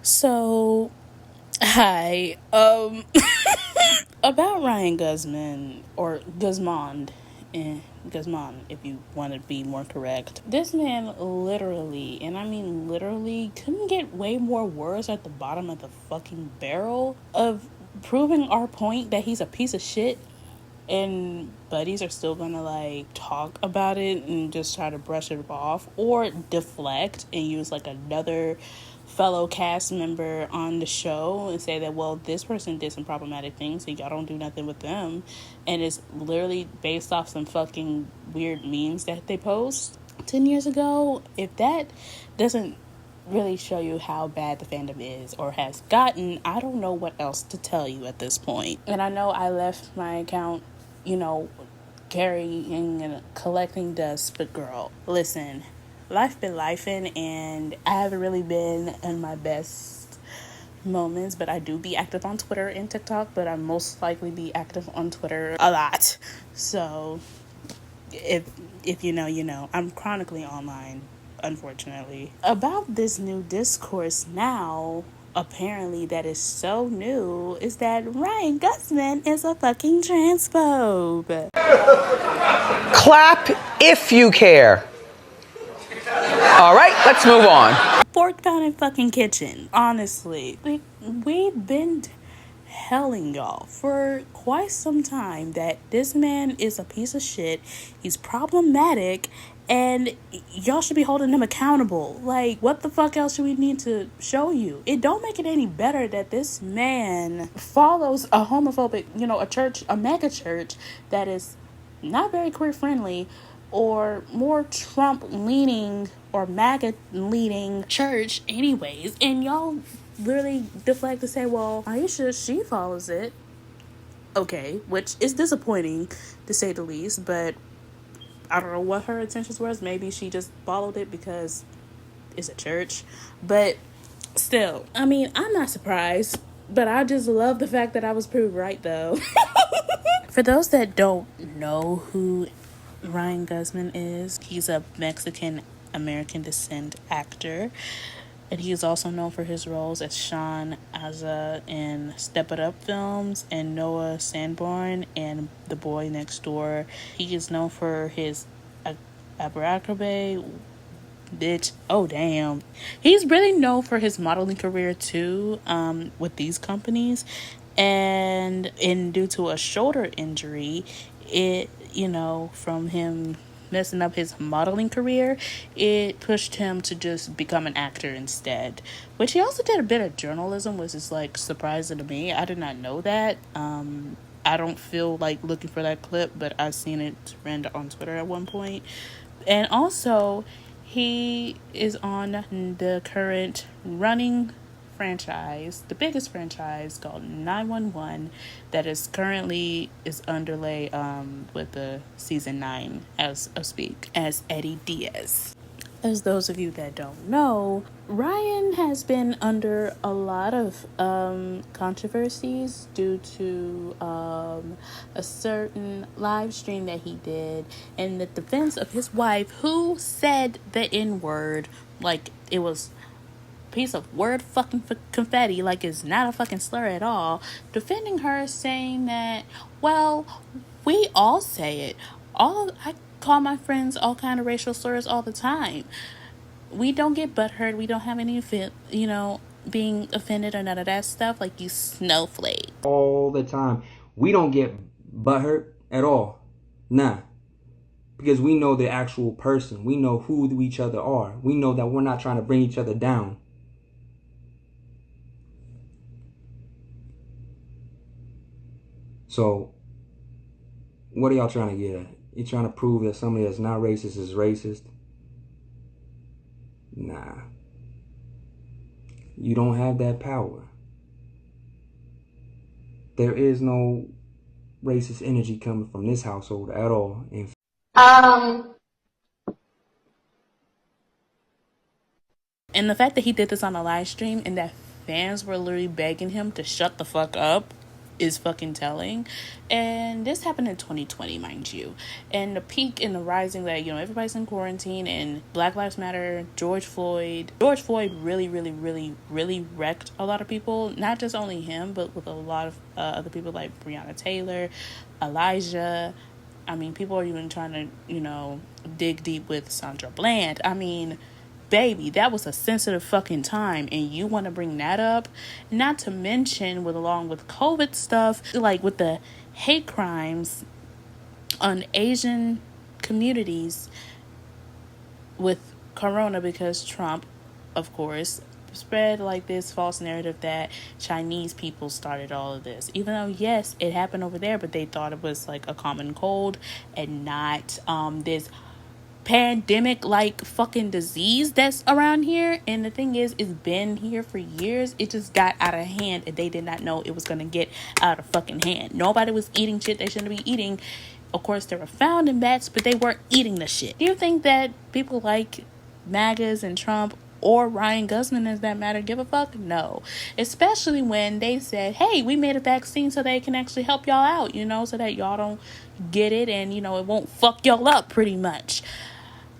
So, hi. About Ryan Guzman, or Guzman, Guzman, if you want to be more correct. This man literally, and I mean literally, couldn't get way more words at the bottom of the fucking barrel of proving our point that he's a piece of shit, and buddies are still gonna like talk about it and just try to brush it off or deflect and use like another fellow cast member on the show and say that, well, this person did some problematic things, so y'all don't do nothing with them. And it's literally based off some fucking weird memes that they post 10 years ago. If that doesn't really show you how bad the fandom is or has gotten, I don't know what else to tell you at this point. And I know I left my account, you know, carrying and collecting dust, but girl, listen, life been lifing, and I haven't really been in my best moments, but I do be active on Twitter and TikTok, but I most likely be active on Twitter a lot. So if you know, you know. I'm chronically online, unfortunately. About this new discourse now, apparently that is so new, is that Ryan Guzman is a fucking transphobe. Clap if you care. All right, let's move on. Fork down in fucking kitchen, honestly. Like, we've been telling y'all for quite some time that this man is a piece of shit. He's problematic, and y'all should be holding him accountable. Like, what the fuck else should we need to show you? It don't make it any better that this man follows a homophobic, a church, a mega church that is not very queer friendly, or more Trump leaning or MAGA leaning church anyways, and y'all literally deflect to say, well, Aisha, she follows it. Okay, which is disappointing to say the least, but I don't know what her intentions was. Maybe she just followed it because it's a church. But still, I mean, I'm not surprised, but I just love the fact that I was proved right, though. For those that don't know who Ryan Guzman is, he's a Mexican American descent actor, and he is also known for his roles as Sean Aza in Step It Up films and Noah Sanborn and The Boy Next Door. He is known for his abracadabra bitch. Oh damn. He's really known for his modeling career too, with these companies. And due to a shoulder injury, from him messing up his modeling career, it pushed him to just become an actor instead. Which he also did a bit of journalism, which is like surprising to me. I did not know that. I don't feel like looking for that clip, but I've seen it trend on Twitter at one point. And also, he is on the current running franchise, the biggest franchise called 911, that is currently is underlay with the season 9 as of speak as Eddie Diaz. As those of you that don't know, Ryan has been under a lot of controversies due to a certain live stream that he did in the defense of his wife, who said the N-word like it was a piece of word fucking confetti, like it's not a fucking slur at all, defending her, saying that, well, we all say it. I call my friends all kind of racial slurs all the time. We don't get butthurt. We don't have any, being offended or none of that stuff. Like, you snowflake. All the time. We don't get butthurt at all. Nah. Because we know the actual person. We know who each other are. We know that we're not trying to bring each other down. So, what are y'all trying to get at? You trying to prove that somebody that's not racist is racist? Nah. You don't have that power. There is no racist energy coming from this household at all. And the fact that he did this on a live stream and that fans were literally begging him to shut the fuck up is fucking telling. And this happened in 2020, mind you. And the peak in the rising that, everybody's in quarantine and Black Lives Matter, George Floyd really, really, really, really wrecked a lot of people. Not just only him, but with a lot of other people like Breonna Taylor, Elijah. I mean, people are even trying to, dig deep with Sandra Bland. I mean, baby, that was a sensitive fucking time, and you want to bring that up? Not to mention, along with COVID stuff, like with the hate crimes on Asian communities with Corona, because Trump, of course, spread like this false narrative that Chinese people started all of this, even though yes, it happened over there, but they thought it was like a common cold and not this pandemic like fucking disease that's around here. And the thing is, it's been here for years. It just got out of hand, and they did not know it was gonna get out of fucking hand. Nobody was eating shit they shouldn't be eating. Of course, they were found in bats, but they weren't eating the shit. Do you think that people like MAGAs and Trump or Ryan Guzman, as that matter, give a fuck? No. Especially when they said, hey, we made a vaccine so they can actually help y'all out, so that y'all don't get it and, it won't fuck y'all up pretty much.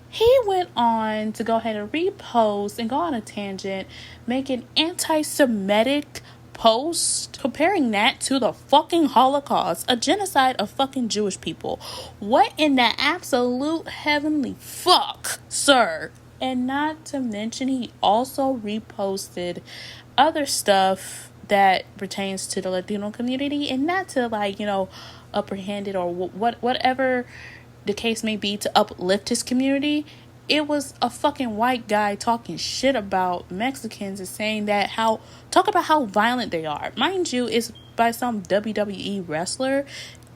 He went on to go ahead and repost and go on a tangent, make an anti-Semitic post comparing that to the fucking Holocaust, a genocide of fucking Jewish people. What in the absolute heavenly fuck, sir? And not to mention, he also reposted other stuff that pertains to the Latino community, and not to upperhand it or whatever the case may be, to uplift his community. It was a fucking white guy talking shit about Mexicans and saying that talk about how violent they are. Mind you, it's by some WWE wrestler.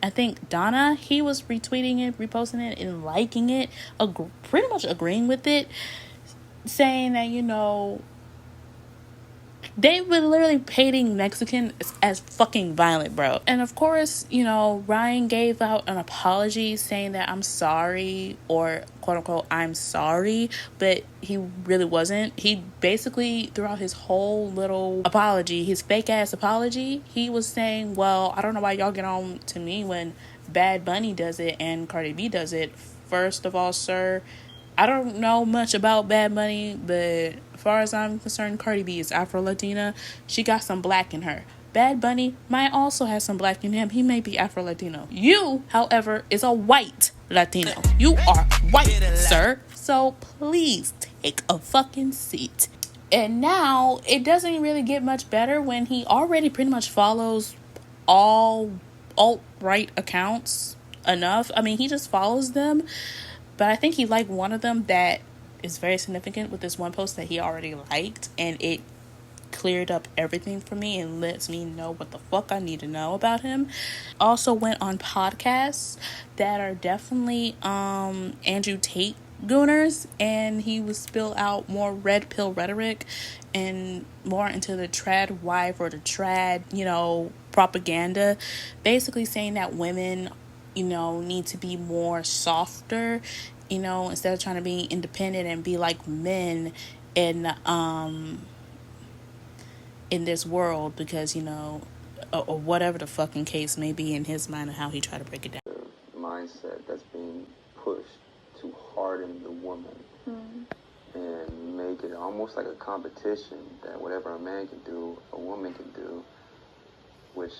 I think Donna, he was retweeting it, reposting it, and liking it, pretty much agreeing with it, saying that, they were literally painting Mexican as fucking violent, bro. And of course, Ryan gave out an apology saying that I'm sorry, or quote unquote, I'm sorry, but he really wasn't. He basically, throughout his whole little apology, his fake ass apology, he was saying, well, I don't know why y'all get on to me when Bad Bunny does it and Cardi B does it. First of all, sir, I don't know much about Bad Bunny, but as far as I'm concerned, Cardi B is Afro-Latina. She got some black in her. Bad Bunny might also have some black in him. He may be Afro-Latino. You, however, is a white Latino. You are white, sir. So please take a fucking seat. And now, it doesn't really get much better when he already pretty much follows all alt-right accounts enough. I mean, he just follows them. But I think he liked one of them that is very significant with this one post that he already liked. And it cleared up everything for me and lets me know what the fuck I need to know about him. Also went on podcasts that are definitely Andrew Tate gooners. And he would spill out more red pill rhetoric and more into the trad wife or the trad, propaganda. Basically saying that women need to be more softer, instead of trying to be independent and be like men in this world, because, or whatever the fucking case may be in his mind and how he tried to break it down. The mindset that's being pushed to harden the woman and make it almost like a competition that whatever a man can do, a woman can do, which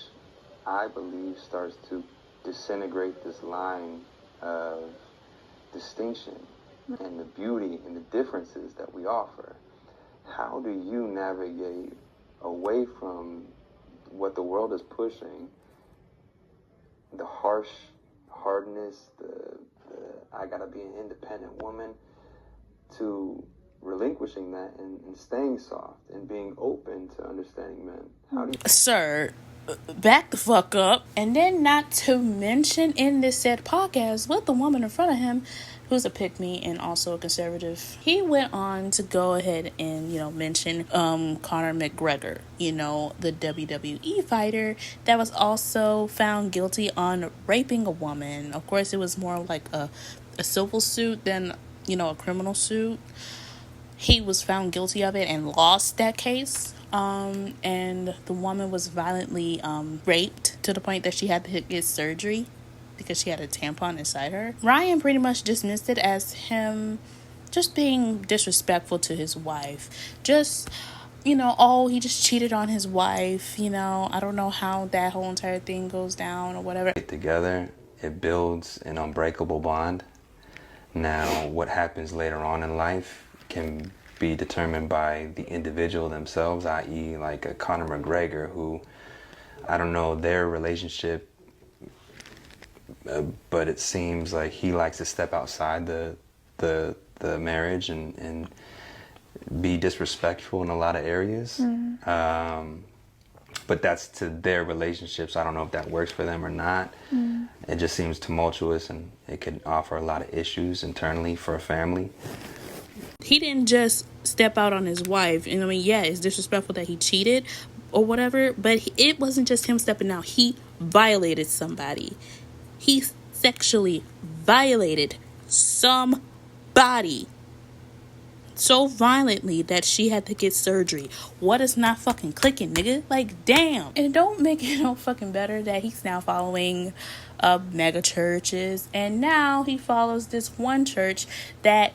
I believe starts to disintegrate this line of distinction and the beauty and the differences that we offer. How do you navigate away from what the world is pushing, the hardness, the I gotta be an independent woman, to relinquishing that and staying soft and being open to understanding men? How do you... Sir, back the fuck up. And then, not to mention, in this said podcast with the woman in front of him who's a pick-me and also a conservative, he went on to go ahead and mention Conor McGregor, the WWE fighter that was also found guilty on raping a woman. Of course, it was more like a civil suit than a criminal suit. He was found guilty of it and lost that case. And the woman was violently raped to the point that she had to get surgery because she had a tampon inside her. Ryan pretty much dismissed it as him just being disrespectful to his wife. Just, oh, he just cheated on his wife. I don't know how that whole entire thing goes down or whatever. Together, it builds an unbreakable bond. Now, what happens later on in life can be determined by the individual themselves, i.e. like a Conor McGregor, who, I don't know their relationship, but it seems like he likes to step outside the marriage and be disrespectful in a lot of areas. But that's to their relationships. I don't know if that works for them or not. It just seems tumultuous, and it could offer a lot of issues internally for a family. He didn't just step out on his wife. And I mean, yeah, it's disrespectful that he cheated or whatever, but it wasn't just him stepping out. He violated somebody. He sexually violated somebody so violently that she had to get surgery. What is not fucking clicking, nigga? Like, damn. And it don't make it no fucking better that he's now following mega churches, and now he follows this one church that,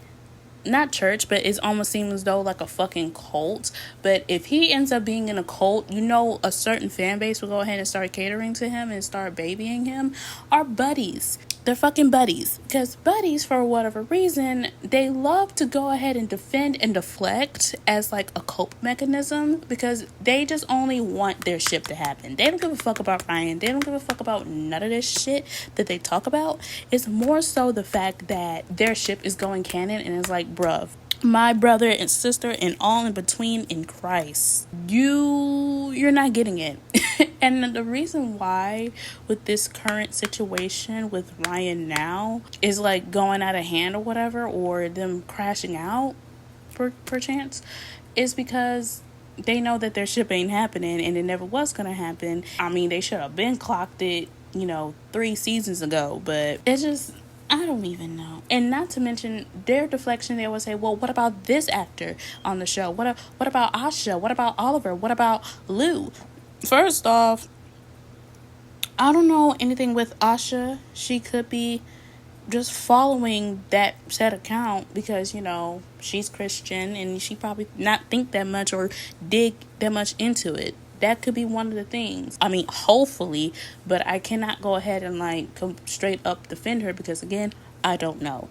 not church, but it almost seems as though like a fucking cult. But if he ends up being in a cult, a certain fan base will go ahead and start catering to him and start babying him. Our buddies, they're fucking buddies, because buddies, for whatever reason, they love to go ahead and defend and deflect as like a cope mechanism, because they just only want their ship to happen. They don't give a fuck about Ryan. They don't give a fuck about none of this shit that they talk about. It's more so the fact that their ship is going canon, and it's like, bruv, my brother and sister and all in between in Christ, you're not getting it. And the reason why with this current situation with Ryan now is like going out of hand or whatever, or them crashing out perchance, is because they know that their ship ain't happening, and it never was gonna happen. I mean, they should have been clocked it 3 seasons ago, but it's just, I don't even know. And not to mention their deflection, they would say, well, what about this actor on the show? What about Asha? What about Oliver? What about Lou? First off, I don't know anything with Asha. She could be just following that said account because, she's Christian, and she probably not think that much or dig that much into it. That could be one of the things. I mean, hopefully, but I cannot go ahead and come straight up defend her because, again, I don't know.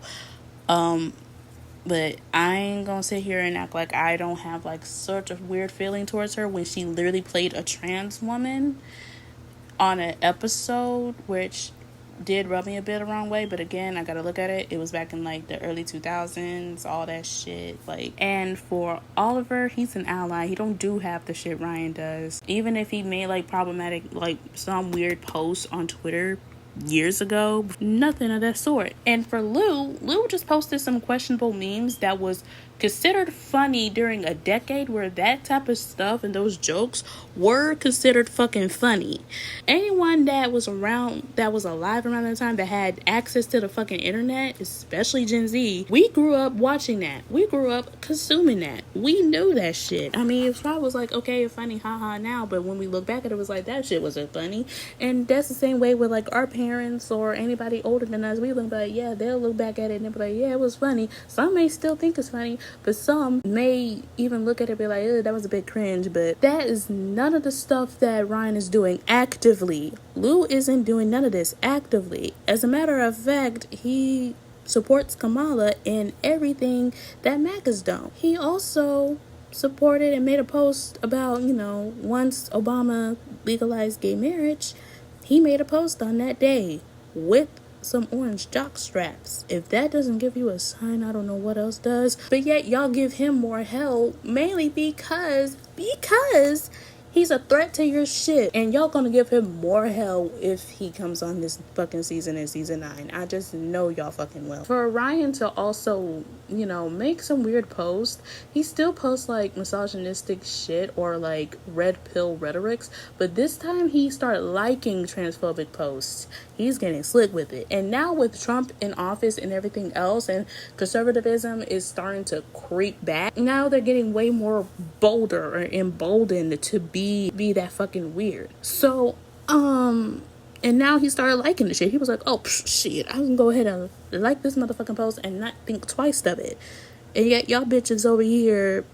But I ain't gonna sit here and act like I don't have such a weird feeling towards her when she literally played a trans woman on an episode, which did rub me a bit the wrong way. But again, I gotta look at it. It was back in the early 2000s, all that shit. And for Oliver, he's an ally. He don't do half the shit Ryan does. Even if he made problematic some weird posts on Twitter years ago, nothing of that sort. And for Lou just posted some questionable memes that was considered funny during a decade where that type of stuff and those jokes were considered fucking funny. Anyone that was around, that was alive around that time, that had access to the fucking internet, especially Gen Z, we grew up watching that. We grew up consuming that. We knew that shit. I mean, it's probably okay, it's funny, haha now, but when we look back at it, it was that shit wasn't funny. And that's the same way with our parents or anybody older than us. We look back, yeah, they'll look back at it and they'll be like, yeah, it was funny. Some may still think it's funny, but some may even look at it and be like, ugh, that was a bit cringe. But that is none of the stuff that Ryan is doing actively. Lou isn't doing none of this actively. As a matter of fact, he supports Kamala in everything that Mac has done. He also supported and made a post about, once Obama legalized gay marriage, he made a post on that day with some orange jock straps. If that doesn't give you a sign, I don't know what else does. But yet y'all give him more hell, mainly because he's a threat to your shit, and y'all gonna give him more hell if he comes on this fucking season in season 9. I just know y'all fucking will. For Ryan to also, make some weird posts, he still posts misogynistic shit or red pill rhetorics, but this time he started liking transphobic posts. He's getting slick with it. And now with Trump in office and everything else, and conservatism is starting to creep back, now they're getting way more bolder or emboldened to be that fucking weird. So And now he started liking the shit. He was like, oh, shit, I can go ahead and like this motherfucking post and not think twice of it. And yet y'all bitches over here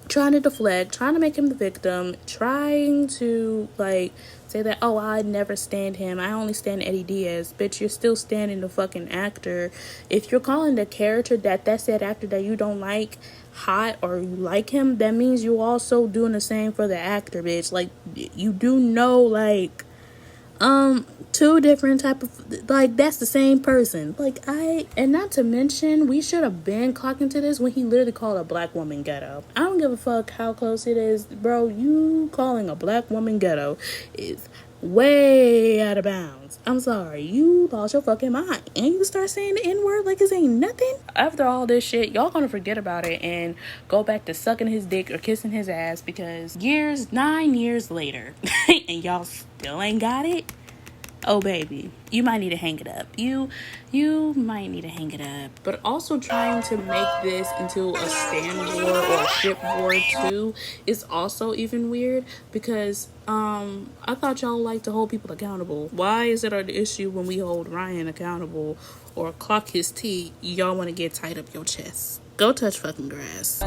trying to deflect, trying to make him the victim, trying to, like, say that, oh, I never stand him. I only stand Eddie Diaz. Bitch, you're still standing the fucking actor. If you're calling the character that's that actor that you don't like hot or you like him, that means you also doing the same for the actor, bitch. Like, you do know, like, two different type of, like, that's the same person. Like, and not to mention, we should have been clocking to this when he literally called a black woman ghetto. I don't give a fuck how close it is, bro. You calling a black woman ghetto is way out of bounds. I'm sorry, you lost your fucking mind and you start saying the N-word like this ain't nothing. After all this shit, y'all gonna forget about it and go back to sucking his dick or kissing his ass because 9 years later and y'all still ain't got it. Oh baby, you might need to hang it up. You might need to hang it up. But also trying to make this into a stand war or a ship war too is also even weird because I thought y'all like to hold people accountable. Why is it an issue when we hold Ryan accountable or clock his tea? Y'all want to get tight up your chest. Go touch fucking grass.